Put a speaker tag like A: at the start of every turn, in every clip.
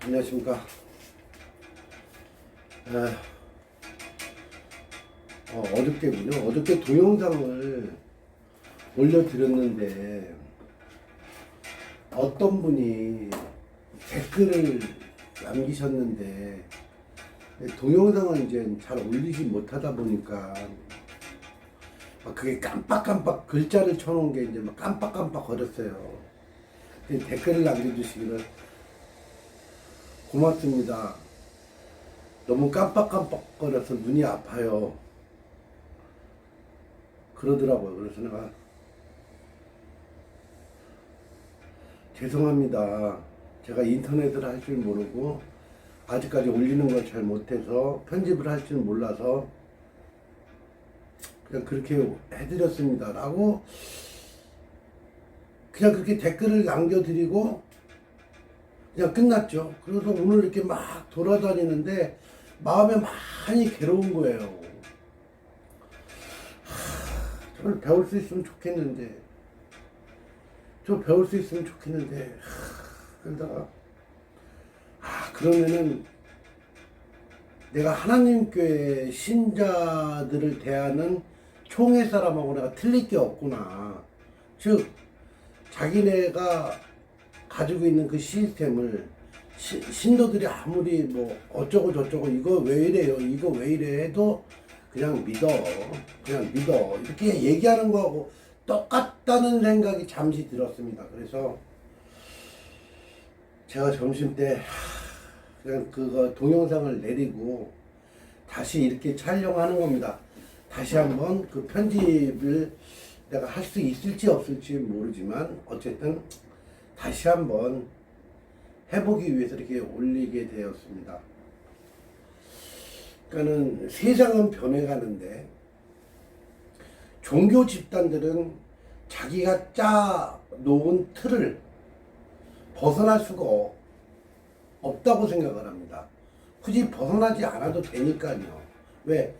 A: 안녕하십니까. 어저께군요. 어저께 동영상을 올려드렸는데 어떤 분이 댓글을 남기셨는데 동영상을 이제 잘 올리지 못하다 보니까 막 그게 깜빡깜빡 글자를 쳐놓은 게 이제 막 깜빡깜빡 거렸어요. 댓글을 남겨주시기를 고맙습니다. 너무 깜빡깜빡거려서 눈이 아파요. 그러더라고요. 그래서 내가 죄송합니다. 제가 인터넷을 할 줄 모르고 아직까지 올리는 걸 잘 못해서 편집을 할 줄 몰라서 그냥 그렇게 해드렸습니다. 라고 그냥 그렇게 댓글을 남겨드리고 그냥 끝났죠. 그래서 오늘 이렇게 막 돌아다니는데 마음에 많이 괴로운 거예요. 저를 배울 수 있으면 좋겠는데, 그러다가 그러면은 내가 하나님교회 신자들을 대하는 총회 사람하고 내가 틀릴 게 없구나. 즉 자기네가 가지고 있는 그 시스템을 신도들이 아무리 뭐 어쩌고 저쩌고 이거 왜 이래요, 이거 왜 이래 해도 그냥 믿어 이렇게 얘기하는 거하고 똑같다는 생각이 잠시 들었습니다. 그래서 제가 점심때 그냥 그거 동영상을 내리고 다시 이렇게 촬영하는 겁니다. 다시 한번 그 편집을 내가 할 수 있을지 없을지 모르지만 어쨌든 다시 한번 해보기 위해서 이렇게 올리게 되었습니다. 그러니까는 세상은 변해가는데 종교 집단들은 자기가 짜 놓은 틀을 벗어날 수가 없다고 생각을 합니다. 굳이 벗어나지 않아도 되니까요. 왜?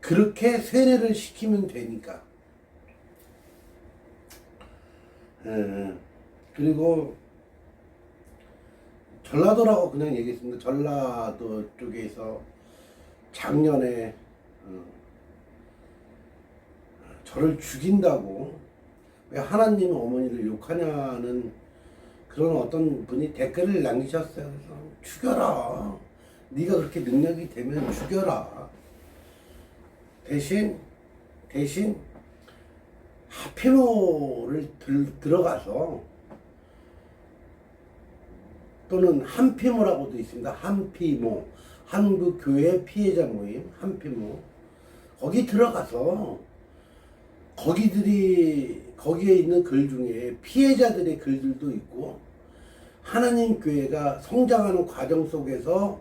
A: 그렇게 세뇌를 시키면 되니까. 그리고 전라도라고 그냥 얘기했습니다. 전라도 쪽에서 작년에 저를 죽인다고 왜 하나님 어머니를 욕하냐는 그런 어떤 분이 댓글을 남기셨어요. 그래서 죽여라. 네가 그렇게 능력이 되면 죽여라. 대신 하피모를 들어가서 또는 한피모라고도 있습니다. 한피모, 한국교회 피해자 모임 한피모. 거기 들어가서 거기에 있는 글 중에 피해자들의 글들도 있고 하나님 교회가 성장하는 과정 속에서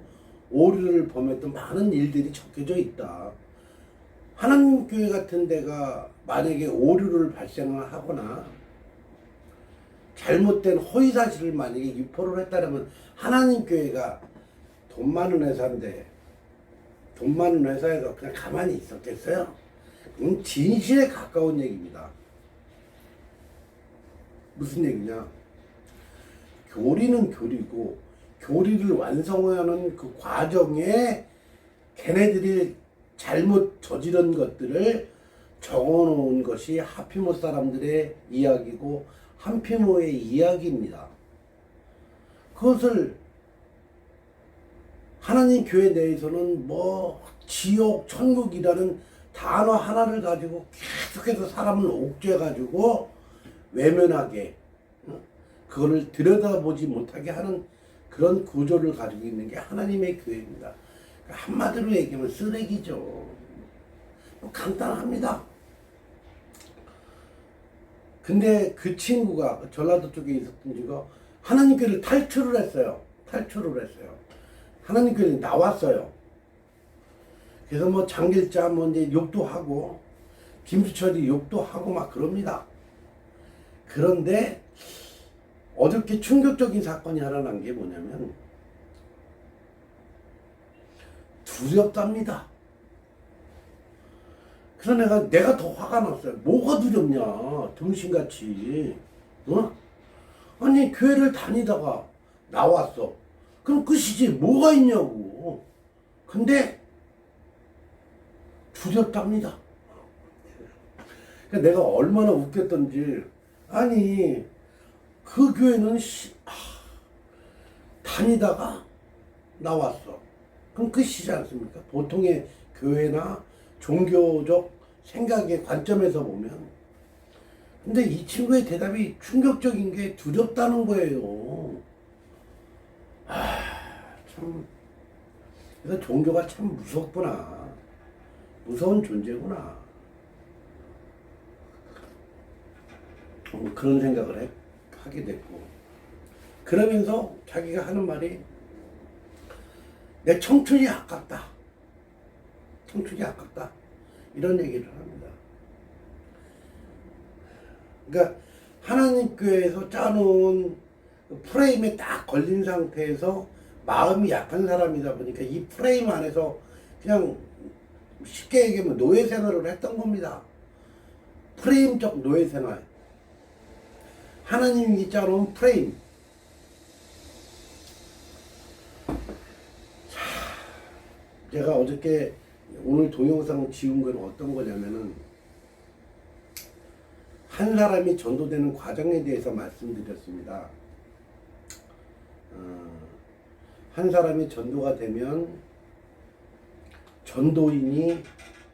A: 오류를 범했던 많은 일들이 적혀져 있다. 하나님 교회 같은 데가 만약에 오류를 발생을 하거나 잘못된 허위 사실을 만약에 유포를 했다면 하나님 교회가 돈 많은 회사인데 돈 많은 회사에서 그냥 가만히 있었겠어요? 진실에 가까운 얘기입니다. 무슨 얘기냐? 교리는 교리고 교리를 완성하는 그 과정에 걔네들이 잘못 저지른 것들을 적어놓은 것이 하피모 사람들의 이야기고 한피모의 이야기입니다. 그것을 하나님 교회 내에서는 뭐 지옥, 천국이라는 단어 하나를 가지고 계속해서 사람을 옥죄가지고 외면하게 그거를 들여다보지 못하게 하는 그런 구조를 가지고 있는 게 하나님의 교회입니다. 한마디로 얘기하면 쓰레기죠. 간단합니다. 근데 그 친구가 전라도 쪽에 있었던 친구가 하나님 교회를 탈출을 했어요. 하나님 교회에 나왔어요. 그래서 뭐 장길자 뭐 이제 욕도 하고 김수철이 욕도 하고 막 그럽니다. 그런데 어저께 충격적인 사건이 하나 난 게 뭐냐면 두렵답니다. 그래서 내가 더 화가 났어요. 뭐가 두렵냐, 등신같이. 어? 아니 교회를 다니다가 나왔어. 그럼 끝이지 뭐가 있냐고. 근데 두렵답니다. 그러니까 내가 얼마나 웃겼던지, 아니 그 교회는 다니다가 나왔어. 그럼 끝이지 않습니까? 보통의 교회나 종교적 생각의 관점에서 보면. 근데 이 친구의 대답이 충격적인 게 두렵다는 거예요. 참. 그래서 종교가 참 무섭구나. 무서운 존재구나. 그런 생각을 하게 됐고. 그러면서 자기가 하는 말이, 내 청춘이 아깝다. 청춘이 아깝다. 이런 얘기를 합니다. 그러니까 하나님 교회에서 짜놓은 프레임에 딱 걸린 상태에서 마음이 약한 사람이다 보니까 이 프레임 안에서 그냥 쉽게 얘기하면 노예 생활을 했던 겁니다. 프레임적 노예 생활. 하나님이 짜놓은 프레임. 제가 어저께 오늘 동영상 지운 건 어떤 거냐면은, 한 사람이 전도되는 과정에 대해서 말씀드렸습니다. 한 사람이 전도가 되면 전도인이,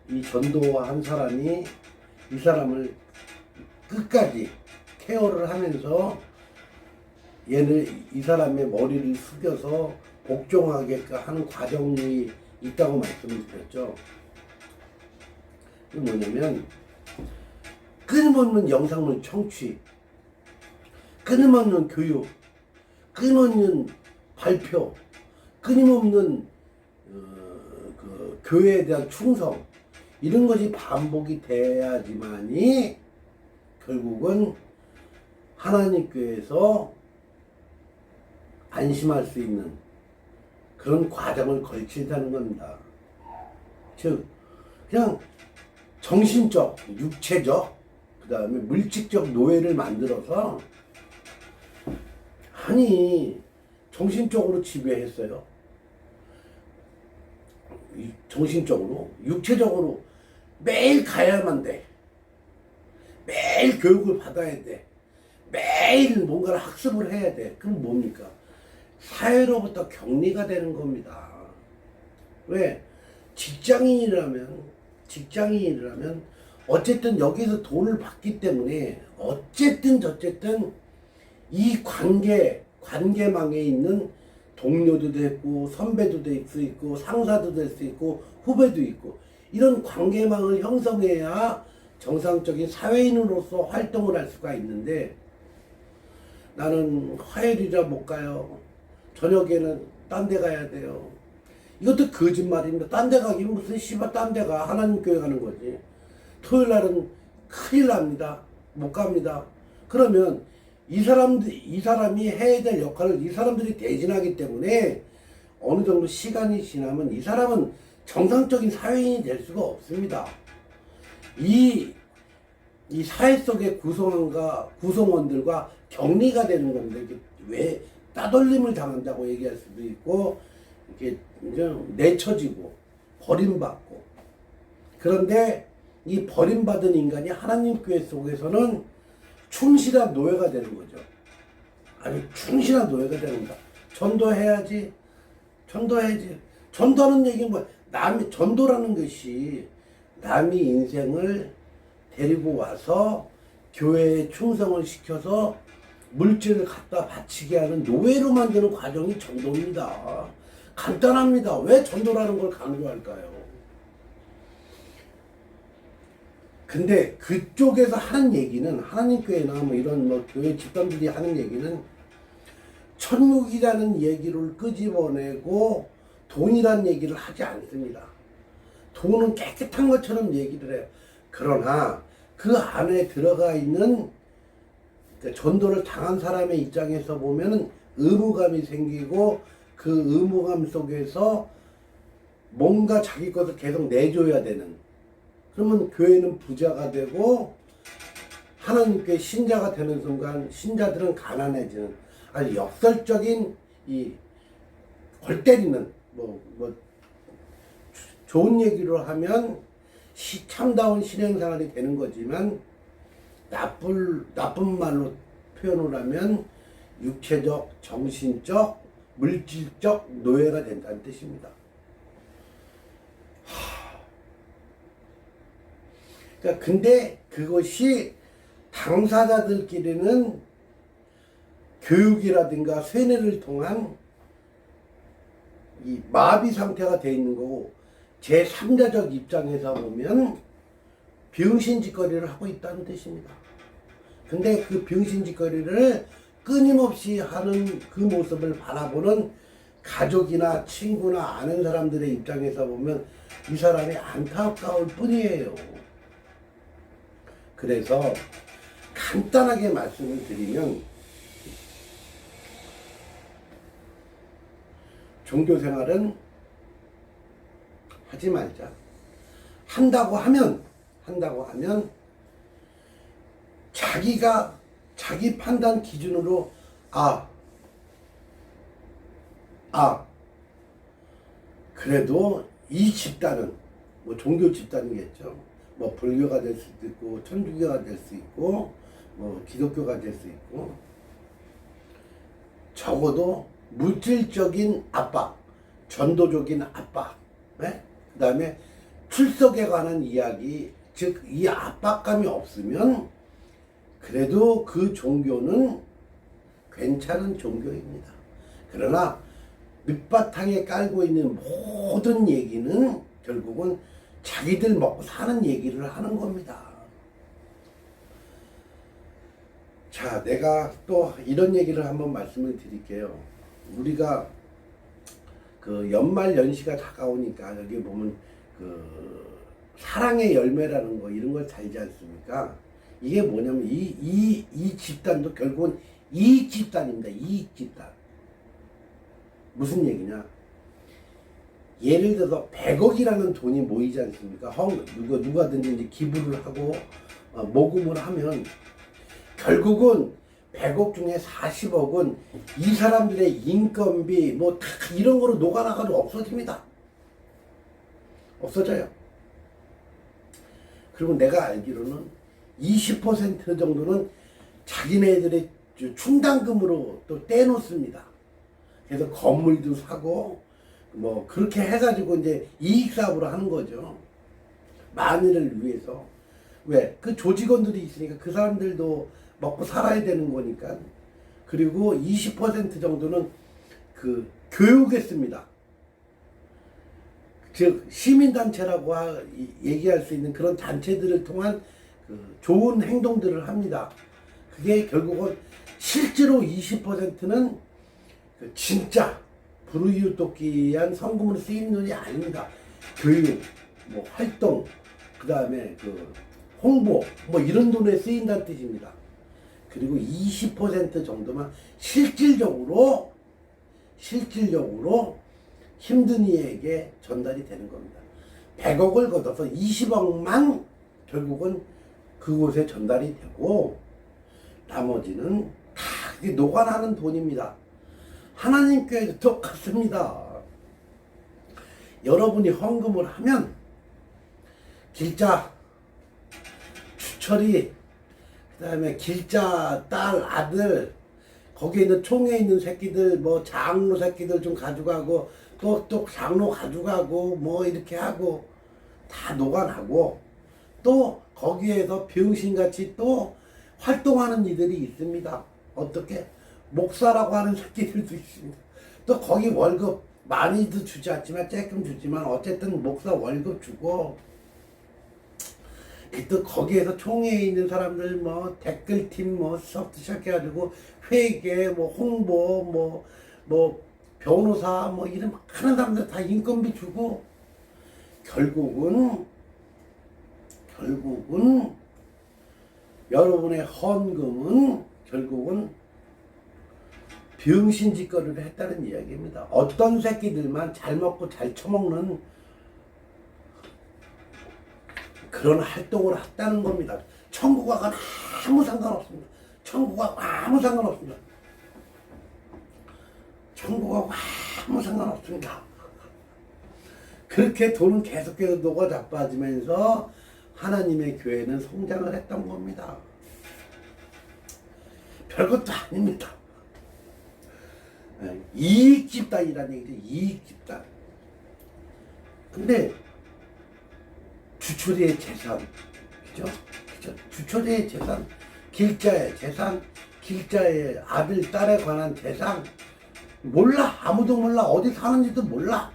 A: 이 전도한 사람이 이 사람을 끝까지 케어를 하면서 이 사람의 머리를 숙여서 복종하게 하는 과정이 있다고 말씀을 드렸죠. 이게 뭐냐면, 끊임없는 영상물 청취, 끊임없는 교육, 끊임없는 발표, 끊임없는 그 교회에 대한 충성, 이런 것이 반복이 돼야지만이 결국은 하나님 교회에서 안심할 수 있는 그런 과정을 거친다는 겁니다. 즉 그냥 정신적, 육체적, 그 다음에 물질적 노예를 만들어서, 아니 정신적으로 지배했어요. 정신적으로, 육체적으로 매일 가야만 돼. 매일 교육을 받아야 돼. 매일 뭔가를 학습을 해야 돼. 그럼 뭡니까? 사회로부터 격리가 되는 겁니다. 왜? 직장인이라면 어쨌든 여기서 돈을 받기 때문에 어쨌든 이 관계망에 있는 동료도 됐고, 선배도 될 수 있고, 상사도 될 수 있고, 후배도 있고, 이런 관계망을 형성해야 정상적인 사회인으로서 활동을 할 수가 있는데, 나는 화요일이라 못 가요. 저녁에는 딴 데 가야 돼요. 이것도 거짓말입니다. 딴 데 가긴 무슨 씨발 딴 데 가. 하나님 교회 가는 거지. 토요일 날은 큰일 납니다. 못 갑니다. 그러면 이 사람이 해야 될 역할을 이 사람들이 대신하기 때문에 어느 정도 시간이 지나면 이 사람은 정상적인 사회인이 될 수가 없습니다. 이 사회 속의 구성원들과 격리가 되는 겁니다. 이게 왜 따돌림을 당한다고 얘기할 수도 있고, 이렇게 내쳐지고 버림받고. 그런데 이 버림받은 인간이 하나님 교회 속에서는 충실한 노예가 되는 거죠. 아니, 충실한 노예가 되는 거다. 전도해야지. 전도하는 얘기는 뭐야? 전도라는 것이 남이 인생을 데리고 와서 교회에 충성을 시켜서 물질을 갖다 바치게 하는 노예로 만드는 과정이 전도입니다. 간단합니다. 왜 전도라는 걸 강조할까요? 근데 그쪽에서 하는 얘기는, 하나님 교회나 뭐 이런 교회 집단들이 하는 얘기는 천국이라는 얘기를 끄집어내고 돈이라는 얘기를 하지 않습니다. 돈은 깨끗한 것처럼 얘기를 해요. 그러나 그 안에 들어가 있는 전도를 당한 사람의 입장에서 보면은 의무감이 생기고, 그 의무감 속에서 뭔가 자기 것을 계속 내줘야 되는, 그러면 교회는 부자가 되고 하나님께 신자가 되는 순간 신자들은 가난해지는 아주 역설적인 이 골 때리는 좋은 얘기로 하면 참다운 신앙생활이 되는 거지만 나쁜 말로 표현을 하면 육체적, 정신적, 물질적 노예가 된다는 뜻입니다. 그러니까 근데 그것이 당사자들끼리는 교육이라든가 세뇌를 통한 이 마비 상태가 되어 있는 거고, 제3자적 입장에서 보면 병신짓거리를 하고 있다는 뜻입니다. 근데 그 병신짓거리를 끊임없이 하는 그 모습을 바라보는 가족이나 친구나 아는 사람들의 입장에서 보면 이 사람이 안타까울 뿐이에요. 그래서 간단하게 말씀을 드리면, 종교생활은 하지 말자. 한다고 하면 자기가 자기 판단 기준으로 그래도 이 집단은 종교 집단이겠죠. 불교가 될 수도 있고 천주교가 될 수 있고 기독교가 될 수 있고, 적어도 물질적인 압박, 전도적인 압박, 네? 그 다음에 출석에 관한 이야기, 즉 이 압박감이 없으면 그래도 그 종교는 괜찮은 종교입니다. 그러나 밑바탕에 깔고 있는 모든 얘기는 결국은 자기들 먹고 사는 얘기를 하는 겁니다. 자, 내가 또 이런 얘기를 한번 말씀을 드릴게요. 우리가 그 연말 연시가 다가오니까 여기 보면 그 사랑의 열매라는 거 이런 걸 달지 않습니까? 이게 뭐냐면 이 집단도 결국은 이익 집단입니다. 이익 집단. 무슨 얘기냐? 예를 들어서 100억이라는 돈이 모이지 않습니까? 누가든지 이제 기부를 하고 모금을 하면 결국은 100억 중에 40억은 이 사람들의 인건비 다 이런 거로 녹아나가도 없어집니다. 없어져요. 그리고 내가 알기로는 20% 정도는 자기네들의 충당금으로 또 떼놓습니다. 그래서 건물도 사고 그렇게 해가지고 이제 이익사업으로 하는 거죠. 만일을 위해서. 왜? 그 조직원들이 있으니까 그 사람들도 먹고 살아야 되는 거니까. 그리고 20% 정도는 그 교육에 씁니다. 즉 시민단체라고 얘기할 수 있는 그런 단체들을 통한 그 좋은 행동들을 합니다. 그게 결국은 실제로 20%는 그 진짜 불우이웃돕기한 성금으로 쓰이는 돈이 아닙니다. 교육, 활동, 그 다음에 그 홍보, 이런 돈에 쓰인다는 뜻입니다. 그리고 20% 정도만 실질적으로 힘든 이에게 전달이 되는 겁니다. 100억을 걷어서 20억만 결국은 그곳에 전달이 되고, 나머지는 다 그게 녹아나는 돈입니다. 하나님 교회도 똑같습니다. 여러분이 헌금을 하면 길자, 추철이, 그 다음에 길자 딸, 아들, 거기에 있는 총회에 있는 새끼들, 장로 새끼들 좀 가져가고, 또 장로 가져가고, 이렇게 하고, 다 녹아나고, 또 거기에서 병신같이 또 활동하는 이들이 있습니다. 어떻게? 목사라고 하는 새끼들도 있습니다. 또 거기 월급 많이도 주지 않지만 조금 주지만 어쨌든 목사 월급 주고, 또 거기에서 총회에 있는 사람들 댓글팀 수업도 시작해가지고 회계 홍보 변호사 이런 많은 사람들 다 인건비 주고, 결국은 여러분의 헌금은 결국은 병신짓거리를 했다는 이야기입니다. 어떤 새끼들만 잘 먹고 잘 처먹는 그런 활동을 했다는 겁니다. 천국과는 아무 상관없습니다. 천국과 아무 상관없습니다. 천국하고 아무 상관없습니다. 그렇게 돈은 계속해서 녹아 자빠지면서 하나님의 교회는 성장을 했던 겁니다. 별것도 아닙니다. 이익 집단이라는 얘기죠. 이익 집단. 근데 주초리의 재산, 그죠? 주초리의 재산, 길자의 재산, 길자의 아들, 딸에 관한 재산, 몰라. 아무도 몰라. 어디 사는지도 몰라.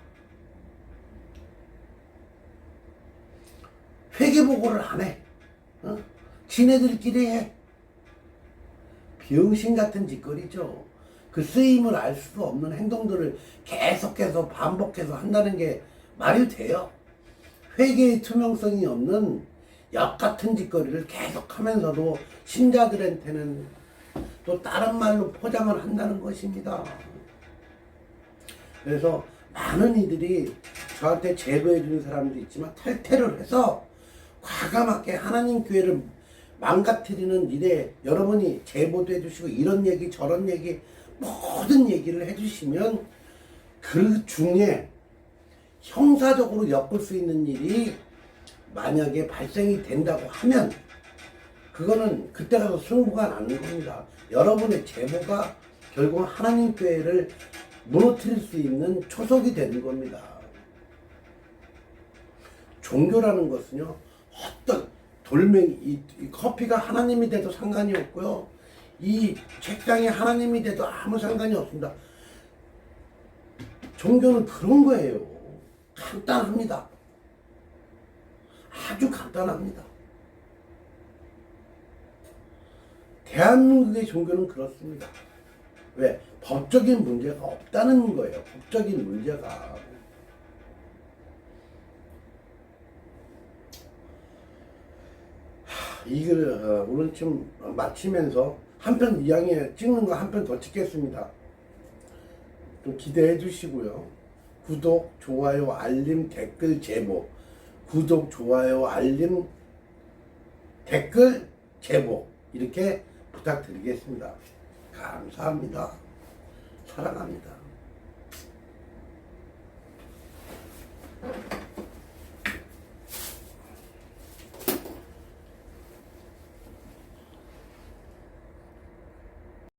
A: 회계보고를 안 해. 어? 지네들끼리 해. 병신 같은 짓거리죠. 그 쓰임을 알 수 없는 행동들을 계속해서 반복해서 한다는 게 말이 돼요. 회계의 투명성이 없는 역 같은 짓거리를 계속하면서도 신자들한테는 또 다른 말로 포장을 한다는 것입니다. 그래서 많은 이들이 저한테 제보해 주는 사람도 있지만 탈퇴를 해서 과감하게 하나님 교회를 망가뜨리는 일에 여러분이 제보도 해주시고 이런 얘기 저런 얘기 모든 얘기를 해주시면 그 중에 형사적으로 엮을 수 있는 일이 만약에 발생이 된다고 하면 그거는 그때 가서 승부가 나는 겁니다. 여러분의 제보가 결국 하나님 교회를 무너뜨릴 수 있는 초석이 되는 겁니다. 종교라는 것은요, 어떤 돌멩이, 이 커피가 하나님이 돼도 상관이 없고요, 이 책상이 하나님이 돼도 아무 상관이 없습니다. 종교는 그런 거예요. 간단합니다. 아주 간단합니다. 대한민국의 종교는 그렇습니다. 왜? 법적인 문제가 없다는 거예요. 법적인 문제가. 이걸 오늘 좀 마치면서 한 편 이왕에 찍는 거 한 편 더 찍겠습니다. 좀 기대해 주시고요. 구독, 좋아요, 알림, 댓글, 제보. 구독, 좋아요, 알림, 댓글, 제보. 이렇게 부탁드리겠습니다. 감사합니다. 사랑합니다.